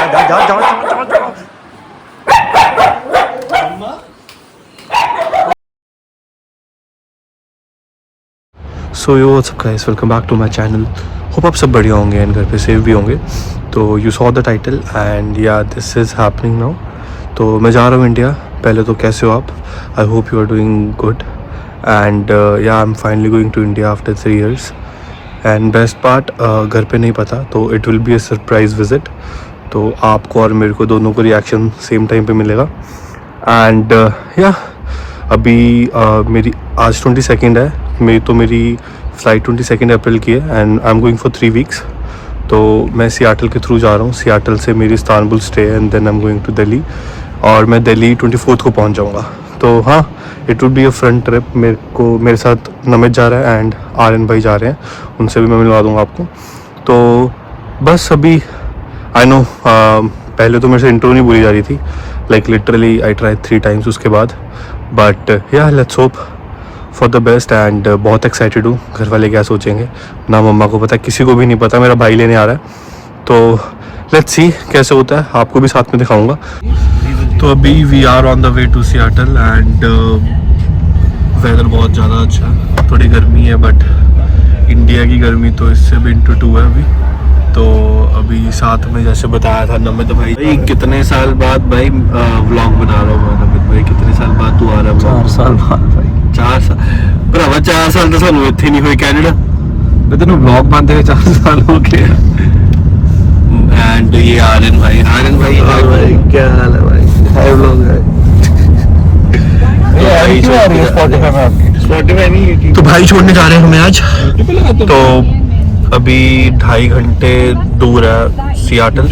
So yo what's up guys, welcome back to my channel. Hope आप सब बढ़िया होंगे एंड घर पे सेफ भी होंगे। तो you saw the title and या दिस इज़ हैपनिंग नाउ। तो मैं जा रहा हूँ इंडिया। पहले तो कैसे हो आप? I hope you are doing good and yeah I am finally going to India after 3 years। And best part, घर पे नहीं पता, तो it will be a surprise visit. तो आपको और मेरे को दोनों को रिएक्शन सेम टाइम पे मिलेगा। एंड या अभी मेरी आज 22 है, मेरी फ़्लाइट 22 अप्रैल की है and I am going for 3 weeks। तो मैं सियाटल के थ्रू जा रहा हूँ। सियाटल से मेरी इस्तांबुल स्टे है and then I am going to Delhi, और मैं दिल्ली 24 को पहुँच जाऊँगा। तो हाँ, it would be a front trip. मेरे साथ नमित जा रहा है एंड आर्यन भाई जा रहे हैं, उनसे भी मैं मिलवा दूँगा आपको। तो बस अभी आई नो पहले तो मेरे से इंट्रो नहीं बोली जा रही थी, like literally I try 3 times उसके बाद, बट या let's hope for the best. And बहुत एक्साइटेड हूँ। घर वाले क्या सोचेंगे ना मम्मा को पता, किसी को भी नहीं पता। मेरा भाई लेने आ रहा है, तो लेट्स सी कैसे होता है, आपको भी साथ में दिखाऊंगा। तो अभी we are on the way to Seattle and weather बहुत ज़्यादा अच्छा है। थोड़ी गर्मी है बट इंडिया की गर्मी तो इससे भी इंटू 2 है अभी। तो अभी साथ में जैसे बताया था नमित भाई, कितने साल बाद भाई व्लॉग बना रहा हूँ मैं। नमित भाई कितने साल बाद तू आ रहा है? 4 साल बाद भाई। 4 साल भरावा, 4 साल तो सानू इत्थे नहीं हुए कैनेडा। मैं तेन ब्लॉग बनते हुए 4 साल हो गए। एंड ये आर्यन भाई क्या हाल है भाई? हाय व्लॉग है। तो भाई छोड़ने जा रहे हैं हमें आज। तो अभी 2.5 घंटे दूर है सियाटल।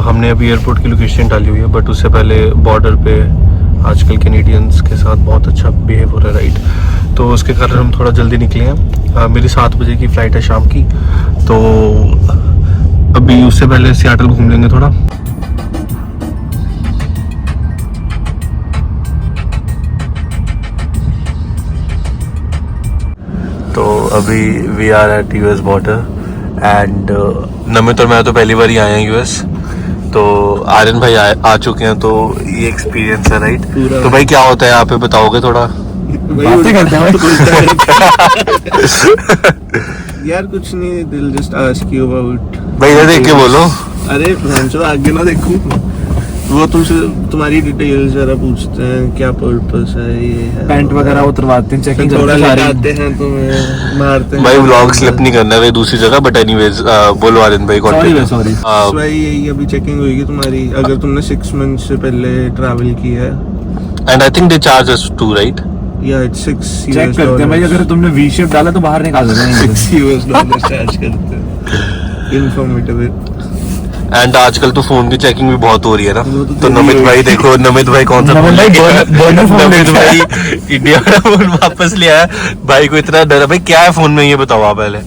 हमने अभी एयरपोर्ट की लोकेशन डाली हुई है, बट उससे पहले बॉर्डर पे आजकल कैनेडियंस के साथ बहुत अच्छा बिहेव हो रहा है, राइट। तो उसके कारण हम थोड़ा जल्दी निकले हैं। मेरी 7 बजे की फ़्लाइट है शाम की, तो अभी उससे पहले सियाटल घूम लेंगे थोड़ा। तो अभी we are at US border and Namit और मैं तो पहली बार ही आए हैं यूएस। तो आर्यन भाई आ चुके हैं, तो ये एक्सपीरियंस है, राइट। तो भाई क्या होता है यहाँ पे, बताओगे थोड़ा? बातें करते हैं यार कुछ नहीं, दिल जस्ट आस्क यू अबाउट। भाई इधर देख के बोलो। अरे भैंसो आगे ना देखूं, वो तुमसे तुम्हारी डिटेल्स जरा पूछते हैं, क्या पर्पस है, ये है पैंट वगैरह उतरवाते हैं, चेकिंग थोड़ा करते लगाते हैं, तुम्हें मारते हैं। भाई व्लॉग स्लिप नहीं करना है भाई दूसरी जगह, बट एनीवेज बोलो आर्यन भाई। सॉरी भाई यही अभी चेकिंग होगी तुम्हारी, अगर तुमने 6 months से पहले ट्रैवल किया है। And I think they charge us too, right? या इट्स $6 चेक करते हैं भाई, अगर तुमने वी शेप डाला तो बाहर निकाल देते हैं। $6 चार्ज करते हैं। इन्फॉर्मेटिव। एंड आजकल तो फोन की चेकिंग भी बहुत हो रही है ना। तो नमित भाई देखो, नमित भाई कौन सा फोन नमित भाई इंडिया का फोन वापस ले आया। भाई को इतना डर है। भाई क्या है फोन में, ये बताओ आप पहले।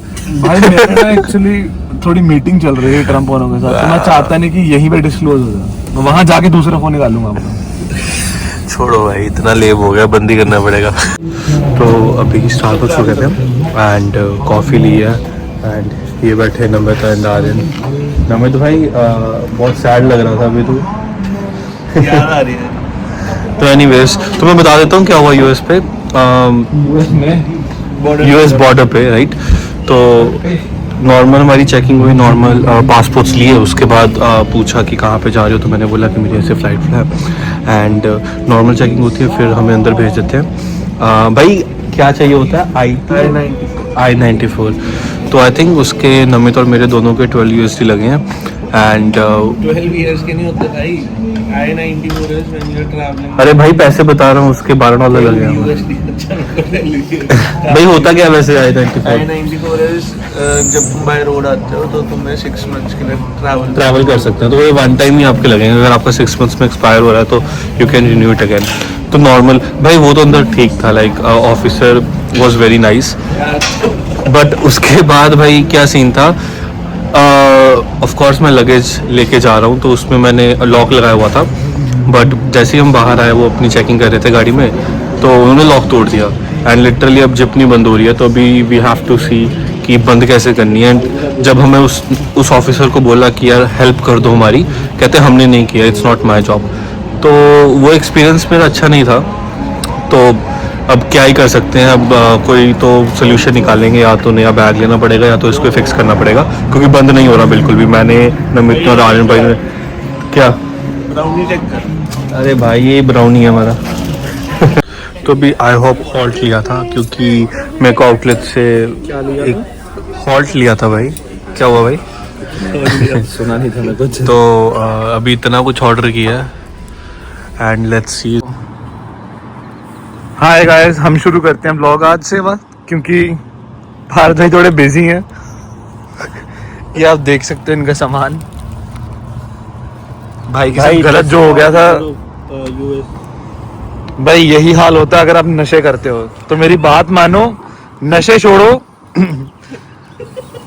भाई मेरा एक्चुअली थोड़ी मीटिंग चल रही है ट्रम्प वालों के साथ, तो मैं चाहता नहीं कि यहीं पे डिस्क्लोज हो जाए, मैं वहां जाके दूसरा फोन निकालूंगा अपना। छोड़ो भाई, इतना लेब हो गया, बंद ही करना पड़ेगा। तो अभी स्टारबक्स हो गए थे एंड कॉफ़ी ली है एंड ये बैठे नमित एंड आर्यन। नमित भाई बहुत सैड लग रहा था अभी तो। याद आ रही है। तो एनीवेज, तो मैं बता देता हूँ क्या हुआ यूएस पे, यूएस बॉर्डर पे, राइट। तो नॉर्मल हमारी चेकिंग हुई, नॉर्मल पासपोर्ट्स लिए। उसके बाद पूछा कि कहाँ पे जा रहे हो, तो मैंने बोला कि मेरी ऐसे फ़्लाइट है एंड नॉर्मल चेकिंग होती है, फिर हमें अंदर भेज देते हैं। भाई क्या चाहिए होता है? I-94। तो आई थिंक उसके नमित और मेरे दोनों के 12 USD लगे हैं एंड 12 years के नहीं होते भाई, I-94 is when you're traveling। अरे भाई पैसे बता रहा हूँ, उसके $12 लगे हैं। भाई होता क्या वैसे I-94 is जब तुम बाय रोड आते हो तो तुम्हें 6 months के लिए ट्रैवल कर सकते हैं। तो वो 1 time ही आपके लगेंगे। अगर आपका 6 months में एक्सपायर हो रहा है तो you can renew it again. तो नॉर्मल भाई वो तो अंदर ठीक था, like officer was very nice. But उसके बाद भाई क्या सीन था, ऑफ कोर्स मैं लगेज लेके जा रहा हूँ, तो उसमें मैंने लॉक लगाया हुआ था। बट जैसे ही हम बाहर आए, वो अपनी चेकिंग कर रहे थे गाड़ी में, तो उन्होंने लॉक तोड़ दिया एंड लिटरली अब जिप नहीं बंद हो रही है। तो अभी वी हैव टू सी कि बंद कैसे करनी है। जब हमें उस ऑफिसर को बोला कि यार हेल्प कर दो हमारी, कहते हमने नहीं किया, इट्स नॉट माई जॉब। तो वो एक्सपीरियंस मेरा अच्छा नहीं था। तो अब क्या ही कर सकते हैं, अब कोई तो सोल्यूशन निकालेंगे, या तो नया बैग लेना पड़ेगा या तो इसको फिक्स करना पड़ेगा, क्योंकि बंद नहीं हो रहा बिल्कुल भी। मैंने नमित और आर्यन भाई ने क्या, ब्राउनी चेक कर। अरे भाई ये ब्राउनी है हमारा। तो भी आई होप हॉल्ट लिया था, क्योंकि मेरे को आउटलेट से एक हॉल्ट लिया था भाई। क्या हुआ भाई? सुना नहीं था मैं कुछ। तो अभी इतना कुछ ऑर्डर किया है and let's see. Hi guys, हम शुरू करते हैं ब्लॉग आज से बस, क्योंकि भारत भाई थोड़े बिजी हैं। ये आप देख सकते हैं इनका सामान। भाई के साथ गलत जो हो गया था, भाई यही हाल होता है अगर आप नशे करते हो। तो मेरी बात मानो, नशे छोड़ो,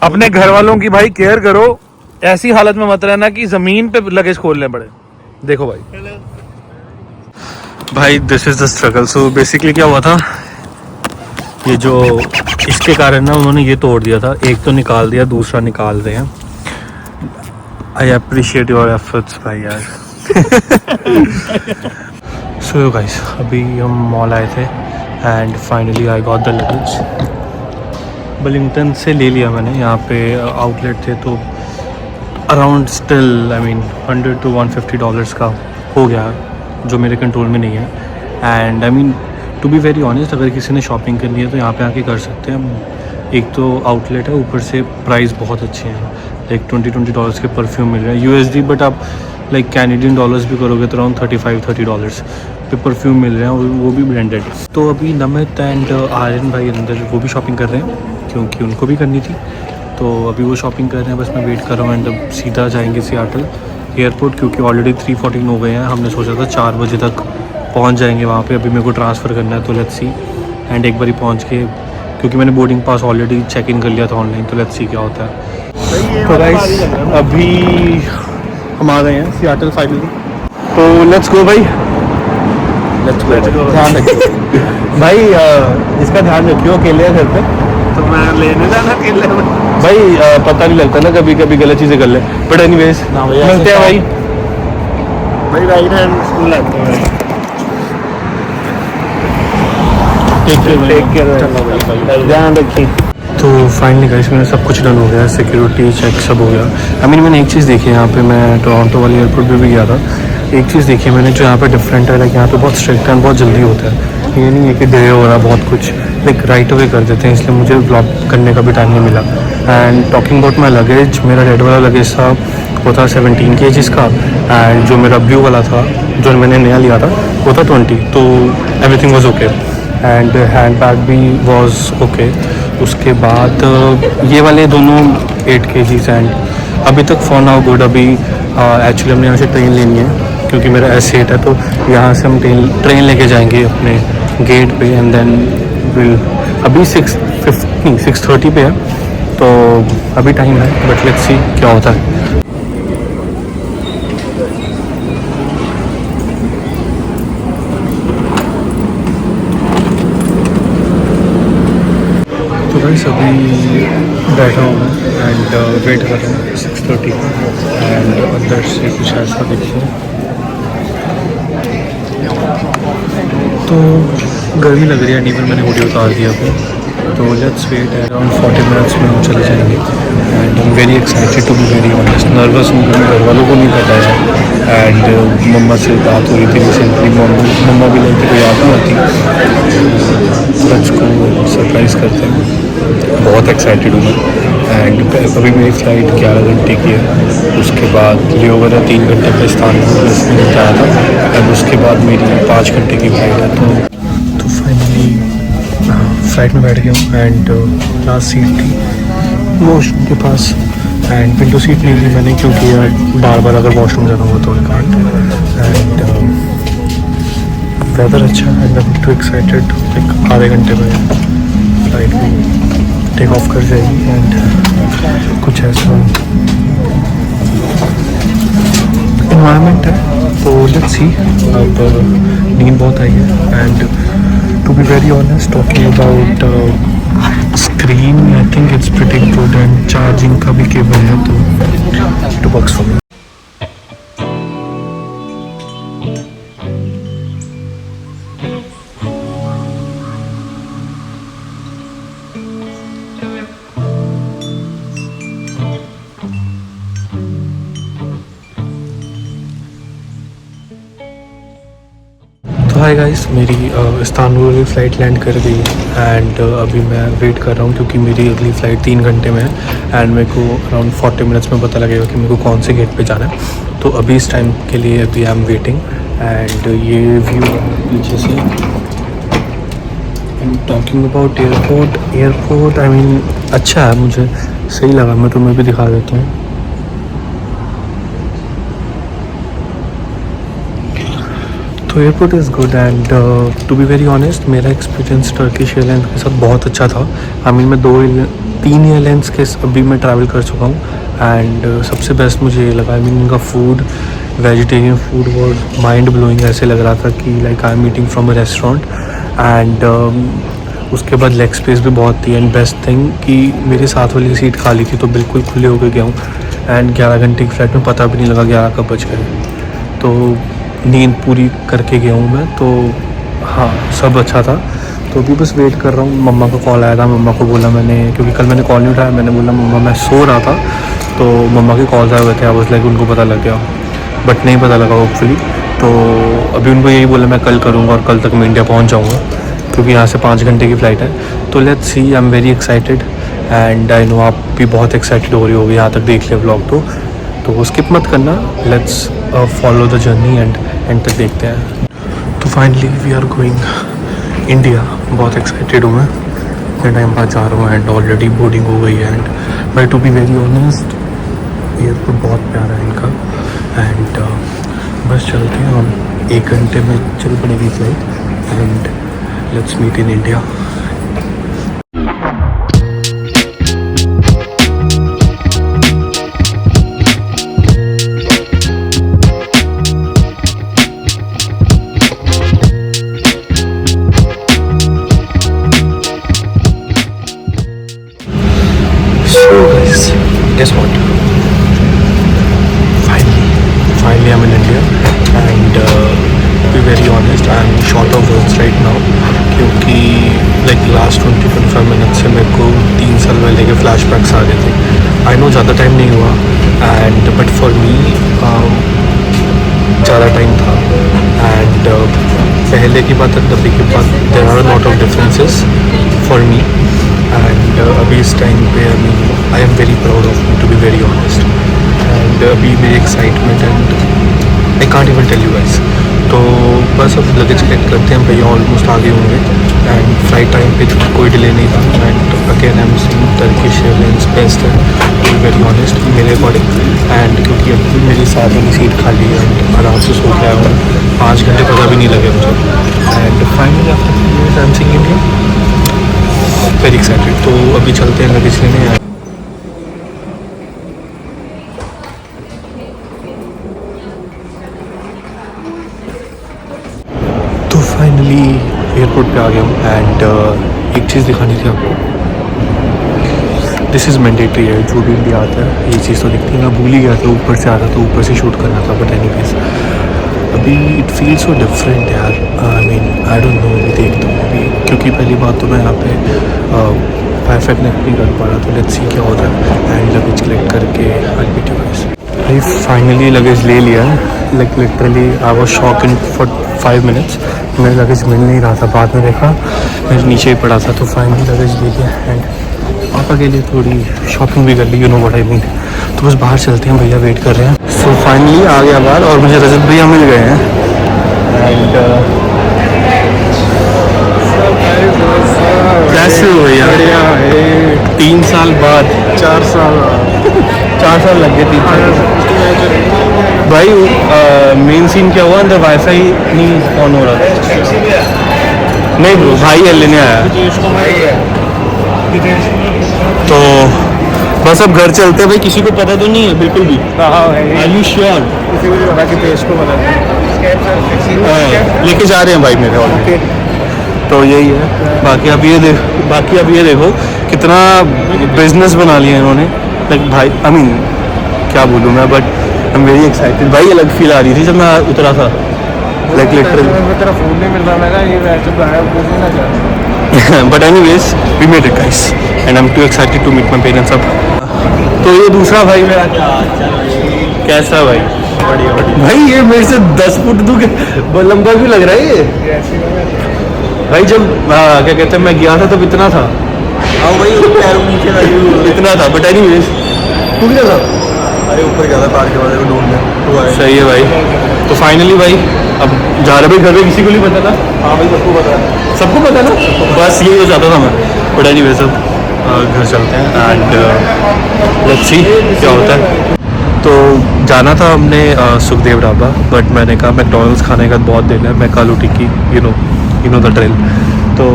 अपने घर वालों की भाई केयर करो। ऐसी हालत में मत रहना कि जमीन पे लगेज खोलने पड़े। देखो भाई this is the struggle. So basically क्या हुआ था, ये जो इसके कारण ना उन्होंने ये तोड़ दिया था, एक तो निकाल दिया, दूसरा निकाल रहे हैं। आई अप्रिशिएट योर एफर्ट्स भाई यार। सो गाइस, अभी हम मॉल आए थे and finally I got the luggage. Burlington से ले लिया मैंने, यहाँ पे आउटलेट थे तो around still I mean $100 to $150 का हो गया, जो मेरे कंट्रोल में नहीं है। And I mean to be very honest, अगर किसी ने शॉपिंग करनी है तो यहाँ पे आके कर सकते हैं। एक तो आउटलेट है, ऊपर से प्राइस बहुत अच्छे हैं, लाइक $20 के परफ्यूम मिल रहे हैं USD, बट आप लाइक कैनेडियन डॉलर्स भी करोगे तो अराउंड $35-30 पे परफ्यूम मिल रहे हैं, और वो भी ब्रांडेड। तो अभी नमित एंड आर्यन भाई अंदर वो भी शॉपिंग कर रहे हैं, क्योंकि उनको भी करनी थी। तो अभी वो शॉपिंग कर रहे हैं, बस मैं वेट कर रहा हूँ। एंड अब सीधा जाएंगे सियाटल एयरपोर्ट, क्योंकि ऑलरेडी 3:14 हो गए हैं। हमने सोचा था 4 बजे तक पहुंच जाएंगे वहाँ पे। अभी मेरे को ट्रांसफ़र करना है, तो लेट्स सी। एंड एक बारी पहुंच के, क्योंकि मैंने boarding pass already check in कर लिया था ऑनलाइन, तो लेट्स सी क्या होता है। तो गाइस अभी हम आ गए हैं सियाटल फाइनली, तो लेट्स गो भाई, लेट्स गो। ध्यान रखियो भाई, इसका ध्यान रखियो, अकेले घर पे। तो मैं लेने जाना अकेले में। भाई पता नहीं लगता ना, कभी कभी गलत चीज़ें कर ले। बट एनीवेज मिलते हैं भाई। भाई राइट हैंड स्कूल आते हैं। टेक केयर, ध्यान रखिए। तो फाइनली गाइस मेरा सब कुछ डन हो गया, सिक्योरिटी चेक सब हो गया। आई मीन मैंने एक चीज़ देखी है यहाँ पे, मैं टोरंटो वाले एयरपोर्ट पे भी गया था। एक चीज़ देखी है मैंने जो यहाँ पे डिफरेंट है, लाइक यहाँ पे बहुत स्ट्रिक्ट है, बहुत जल्दी होता है। ये नहीं है कि डिले हो रहा बहुत कुछ, लाइक राइट अवे कर देते हैं, इसलिए मुझे ब्लॉक करने का भी टाइम नहीं मिला। And talking about my luggage, मेरा रेड वाला लगेज था, वो था 17 kg का। एंड जो मेरा ब्लू वाला था, जो मैंने नया लिया था, वो था 20। तो everything was okay and hand bag भी वॉज ओके। उसके बाद ये वाले दोनों 8 kg एंड अभी तक फॉर नाउ गुड। अभी एक्चुअली हमने यहाँ से ट्रेन लेनी है, क्योंकि मेरा S8 है, तो यहाँ से हम ट्रेन लेके जाएंगे अपने गेट पे। एंड देन विल, अभी 6:30 पे है, तो अभी टाइम है, बट लेट्स सी क्या होता है। तो गाइस अभी बैठा हूँ मैं एंड वेट कर रहा हूँ 6:30 एंड अंदर से कुछ ऐसा देखिए। तो गर्मी लग रही है, नहीं पर मैंने हुडी उतार दिया अभी। तो लेट्स वेट, अराउंड 40 मिनट्स में हम चले जाएंगे। And I am very excited to be very honest. Nervous हूँ क्योंकि घर वालों को नहीं पता है। एंड मम्मा से बात हो रही थी रिसेंटली, मम्मा भी लाइक कोई याद नहीं आती, बच्च को सरप्राइज़ करते हैं। बहुत एक्साइटेड हूँ मैं। एंड अभी मेरी फ़्लाइट 11 घंटे की है, उसके बाद लेओवर है 3 घंटे का, इस्तानबुल 10 मिनट आया था। एंड उसके बाद मेरी 5 घंटे की फ़्लाइट है। तो फाइनली फ्लाइट में बैठ गया हूँ एंड लास्ट सीट थी वॉशरूम के पास। एंड विंडो सीट नहीं ली मैंने, क्योंकि यार बार बार अगर वॉशरूम जाना हो तो कांट। एंड वेदर अच्छा है and I am too excited. Like आधे घंटे में फ्लाइट भी टेक ऑफ कर जाएगी। एंड कुछ ऐसा इन्वायरमेंट है, तो लेट्स सी। अब नींद बहुत आई है। And to be very honest, talking about screen I think it's pretty good and charging का भी केबल है तो इट वर्क्स फॉर मी. तो हाय गाइस, मेरी इस्तांबुल की फ़्लाइट लैंड कर गई एंड अभी मैं वेट कर रहा हूँ क्योंकि मेरी अगली फ़्लाइट 3 घंटे में है एंड मेरे को अराउंड 40 मिनट्स में पता लगेगा कि मेरे को कौन से गेट पे जाना है. तो अभी इस टाइम के लिए अभी आई एम वेटिंग एंड ये व्यू पीछे से. Talking about airport I mean अच्छा है, मुझे सही लगा. मैं तुम्हें भी दिखा देता हूँ. तो airport is good and to be very honest मेरा एक्सपीरियंस टर्किश एयरलाइंस के साथ बहुत अच्छा था. आई मीन मैं 3 एयरलाइंस के अभी मैं ट्रैवल कर चुका हूँ एंड सबसे बेस्ट मुझे ये लगा. आई मीन इनका food, vegetarian food was mind blowing. ऐसे लग रहा था कि like I am eating from a restaurant and उसके बाद लेग स्पेस भी बहुत थी एंड बेस्ट थिंग कि मेरे साथ वाली सीट खाली थी तो बिल्कुल खुले होकर गया हूँ एंड 11 घंटे की फ्लाइट में पता भी नहीं लगा 11 कब बज गए. तो नींद पूरी करके गया हूँ मैं. तो हाँ, सब अच्छा था. तो अभी बस वेट कर रहा हूँ. मम्मा का कॉल आया था. मम्मा को बोला मैंने, क्योंकि कल मैंने कॉल नहीं उठाया, मैंने बोला मम्मा मैं सो रहा था. तो मम्मा के कॉल्स आए हुए थे. आई वाज लाइक उनको पता लग गया, बट नहीं पता लगा होपफुली. तो अभी उनको यही बोला मैं कल करूँगा और कल तक मैं इंडिया पहुँच जाऊँगा क्योंकि यहाँ से 5 घंटे की फ़्लाइट है. तो let's see, I am very excited and I no आप भी बहुत एक्साइटेड हो रही होगी यहाँ तक देख लिया व्लॉग. तो स्किप मत करना. Let's follow the journey and end तक देखते हैं. तो finally we are going India. बहुत एक्साइटेड हूँ मैं. इतने टाइम बाद जा रहा हूँ एंड ऑलरेडी बोर्डिंग हो गई है and by two be very honest airport बहुत प्यारा है इनका एंड बस चलते हैं. हम 1 घंटे में चल पड़ेगी flight and let's meet in India. Guess what? Finally I'm in India and to be very honest I'm short of words right now क्योंकि like last 20-25 minutes से मेरे को 3 साल पहले के flashbacks आ गए थे. I know ज़्यादा टाइम नहीं हुआ and but for me ज़्यादा टाइम था and पहले की बात और अभी की बात there are a lot of differences for me and अभी इस टाइम पे I am very proud of me to be very honest and अभी मेरी excitement and I can't even tell you guys. तो बस अब लगेज कलेक्ट करते हैं. भैया ऑलमोस्ट आगे होंगे एंड फ्लाइट टाइम पे कोई डिले नहीं था and again I am seeing Turkish airlines best है टू बी वेरी ऑनेस्ट मेरे अकॉर्डिंग. एंड क्योंकि अभी मेरी साथ वाली सीट खाली है एंड आराम से सो गया हूँ. 5 घंटे पता भी नहीं लगे मुझे and finally after I am seeing India. Very excited. तो अभी चलते हैं लगेज लेने. तो फाइनली एयरपोर्ट पे आ गया हूँ एंड एक चीज़ दिखानी थी आपको. दिस इज़ मैंडेटरी है, जो भी इंडिया आता है ये चीज़ तो दिखती है. मैं भूल ही गया था, ऊपर से आ रहा था, ऊपर से शूट करना था. बट एनीवेज अभी इट फील सो डिफरेंट यार. I mean I don't know. अभी देखता हूँ अभी, क्योंकि पहली बात तो मैं यहाँ पे वाईफाई कनेक्ट नहीं कर पा रहा. तो लेट्स सी क्या होता है एंड लगेज कलेक्ट करके आई मीट यू गाइस. भाई फाइनली लगेज ले लिया है. Like literally I was shock in for 5 minutes. मेरा लगेज मिल नहीं रहा था, बाद में देखा मेरे नीचे ही पड़ा था. तो फाइनली लगेज ले लिया एंड पापा के लिए थोड़ी शॉपिंग भी कर ली. You know what I mean. तो बस बाहर चलते हैं, भैया वेट कर रहे हैं. सो फाइनली आ गया बाहर और मुझे रजत भैया मिल गए हैं एंड कैसे हो भैया? 3 साल बाद 4 साल लग गए. 3 साल भाई. मेन सीन क्या हुआ, अंदर वाईफाई नहीं ऑन हो रहा था. नहीं ब्रो, भाई है लेने आया. तो बस अब घर चलते हैं भाई. किसी को पता तो नहीं है बिल्कुल भी? Are you sure? किसी को पता कि पेश को पता लेके जा रहे हैं भाई मेरे ऑलरेडी. तो यही है. बाकी अब ये देखो कितना बिजनेस बना लिया इन्होंने, लाइक भाई आई मीन क्या बोलूँ मैं, but I am very excited भाई। अलग फील आ रही थी जब मैं उतरा था, लाइक लिटरली। तेरा फोन नहीं मिल रहा, मैं कहा ये वैसे बनाया कुछ नहीं ना चाह। But anyways we made it guys and I am too excited to meet my parents अब। तो ये दूसरा भाई मेरा कैसा भाई? बढ़िया बढ़िया भाई ये मेरे से 10 फुट दूर लंबा भी लग रहा है ये भाई। जब क्या कहते हैं मैं गया था तब इतना था। हाँ भाई पैरों नीचे लगी इतना था, बट एनीवेज तू कितना था? अरे ऊपर गया था पार के वाले को ढूंढने तो आए। सही है भाई। तो फाइनली भाई अब जा रहे भाई घर में, किसी को नहीं पता था। हाँ भाई सबको पता है। सबको पता ना, बस यही हो जाता था मैं। बट एनीवेज अब घर चलते हैं एंड लेट्स सी क्या होता है। तो जाना था हमने सुखदेव ढाबा, बट मैंने कहा मैकडॉनल्ड्स खाने का बहुत दिल है, मैं कालू टिक्की यू नो द ड्रिल। तो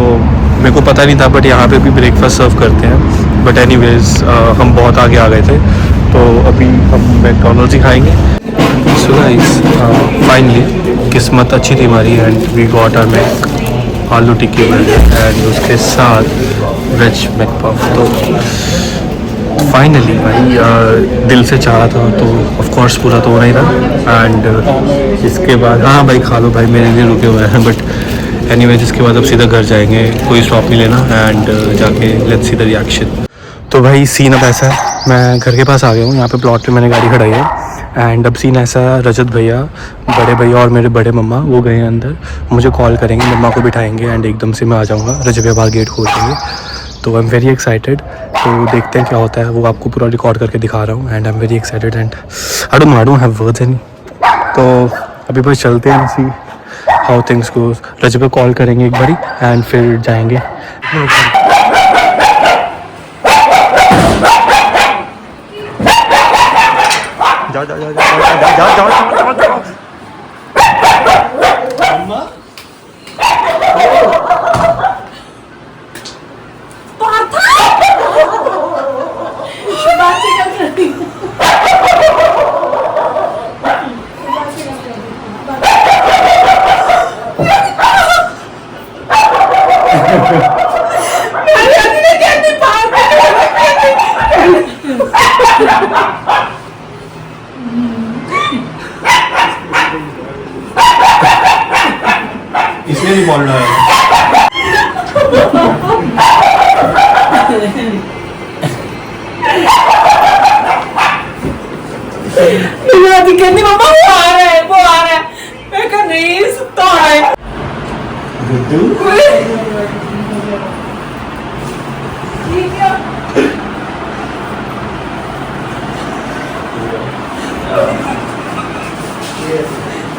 मेरे को पता नहीं था, बट यहाँ पे भी ब्रेकफास्ट सर्व करते हैं। बट एनीवेज हम बहुत आगे आ गए थे, तो अभी हम मैकडॉनल्ड्स ही खाएंगे। सो गाइस फाइनली किस्मत अच्छी थी हमारी and we got our McAloo tikki burger and उसके साथ वेज मैकपफ। तो फाइनली भाई दिल से चाहा था तो ऑफ कोर्स पूरा तो हो नहीं रहा। एंड इसके बाद हाँ भाई खा लो भाई, मेरे लिए रुके हुए हैं। बट एनीवेज इसके बाद अब सीधा घर जाएंगे, कोई स्टॉप नहीं लेना एंड जाके लेट्स सी द रिएक्शन। तो भाई सीन अब ऐसा है, मैं घर के पास आ गया हूँ, यहाँ पे प्लॉट पे मैंने गाड़ी खड़ाई है। एंड अब सीन ऐसा है, रजत भैया, बड़े भैया और मेरे बड़े मम्मा वो गए हैं अंदर, मुझे कॉल करेंगे, मम्मा को बिठाएंगे एंड एकदम से मैं आ जाऊँगा। रजत भैया बाहर गेट खोल देंगे, तो आई एम वेरी एक्साइटेड। तो देखते हैं क्या होता है, वो आपको पूरा रिकॉर्ड करके दिखा रहा हूँ and I am very excited and I don't have words any. तो अभी बस चलते हैं, सी हाउ थिंग्स गोज। रजत भैया कॉल करेंगे एक बारी एंड फिर जाएंगे। जा जा जा जा जा जा जा जा जा। इसलिए नहीं बोल रहा है। कहती मम्मा वो आ रहा है, वो आ रहा है। मैं कहा नहीं सुता है।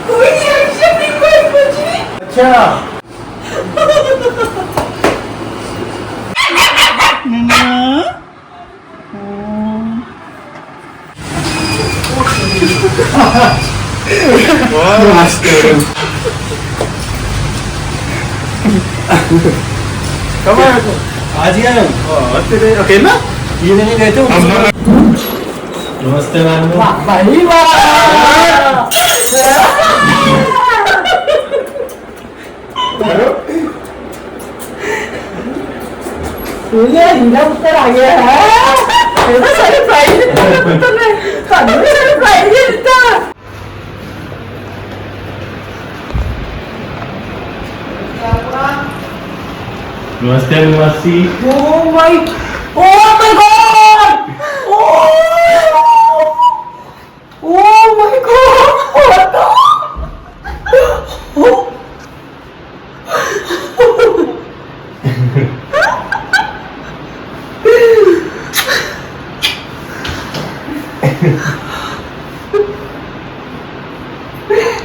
कोई रिएक्शन नहीं, कोई कुछ नहीं। अच्छा कब आया तू? आज ही आया हूँ। तेरे अकेला ये नहीं गए थे। नमस्ते मैम। भाई वाह ये हीरा उत्तर आ गया है। ये तो सरप्राइज है। नमस्ते नमस्ते। Oh my god! Oh my god! What the?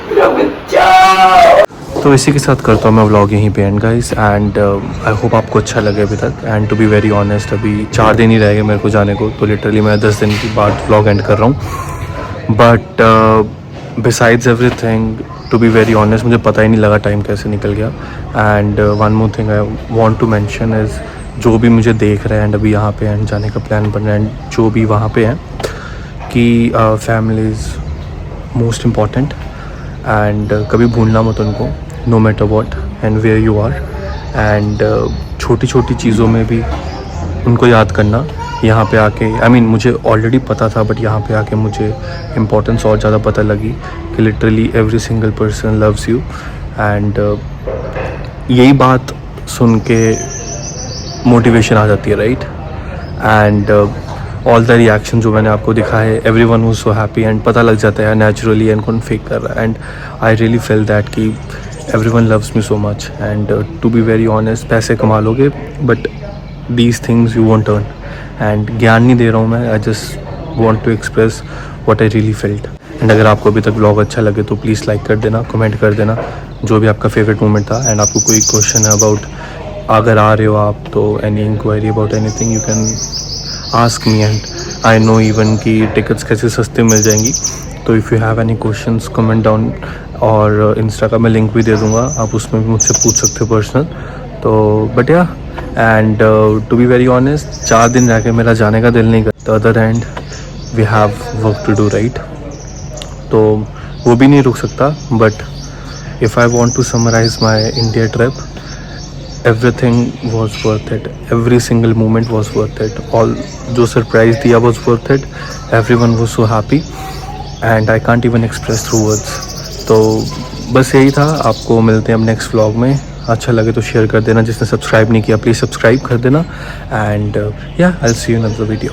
मेरा बच्चा। तो इसी के साथ करता हूँ मैं व्लॉग यहीं पे and guys and I hope आपको अच्छा लगे अभी तक। And to be very honest अभी 4 दिन ही रह गए मेरे को जाने को, तो लिटरली मैं 10 दिन के बाद व्लॉग एंड कर रहा हूँ। But besides everything to be very honest मुझे पता ही नहीं लगा टाइम कैसे निकल गया। And one more thing I want to mention is जो भी मुझे देख रहे हैं एंड अभी यहाँ पे एंड जाने का प्लान बन रहा है एंड जो भी वहाँ पे हैं कि family is most important and कभी भूलना मत उनको, no matter what and where you are. And छोटी छोटी चीज़ों में भी उनको याद करना यहाँ पे आके। I mean मुझे ऑलरेडी पता था, बट यहाँ पे आके मुझे इम्पोर्टेंस और ज़्यादा पता लगी कि literally every single person loves you. And यही बात सुन के मोटिवेशन आ जाती है, right. And all the reaction जो मैंने आपको दिखाए, everyone was so happy and पता लग जाता है नेचुरली एंड कौन फेक कर रहा है। And I really feel that कि everyone loves me so much. And to be very honest, पैसे कमा लोगे but these things you won't earn. And ज्ञान नहीं दे रहा हूँ मैं, I just want to express what I really felt. And अगर आपको अभी तक ब्लॉग अच्छा लगे तो प्लीज़ लाइक कर देना, कमेंट कर देना जो भी आपका फेवरेट मोमेंट था। एंड आपको कोई क्वेश्चन है अबाउट, अगर आ रहे हो आप तो any inquiry about anything you can ask me. And I know even कि टिकट्स कैसे सस्ते मिल जाएंगी। तो if you have any questions comment down, और इंस्टा का मैं लिंक भी दे दूँगा, आप उसमें भी मुझसे पूछ सकते हो पर्सनल। तो but yeah, and to be very honest, 4 दिन रह के मेरा जाने का दिल नहीं करता। Other hand we have work to do, right. तो वो भी नहीं रुक सकता। But if I want to summarize my India trip, everything was worth it, every single moment was worth it, all जो surprise दिया was worth it, everyone was so happy and I can't even express through words। तो बस यही था। आपको मिलते हैं अब नेक्स्ट व्लॉग में। अच्छा लगे तो शेयर कर देना, जिसने सब्सक्राइब नहीं किया प्लीज़ सब्सक्राइब कर देना। And yeah I will see you in another video.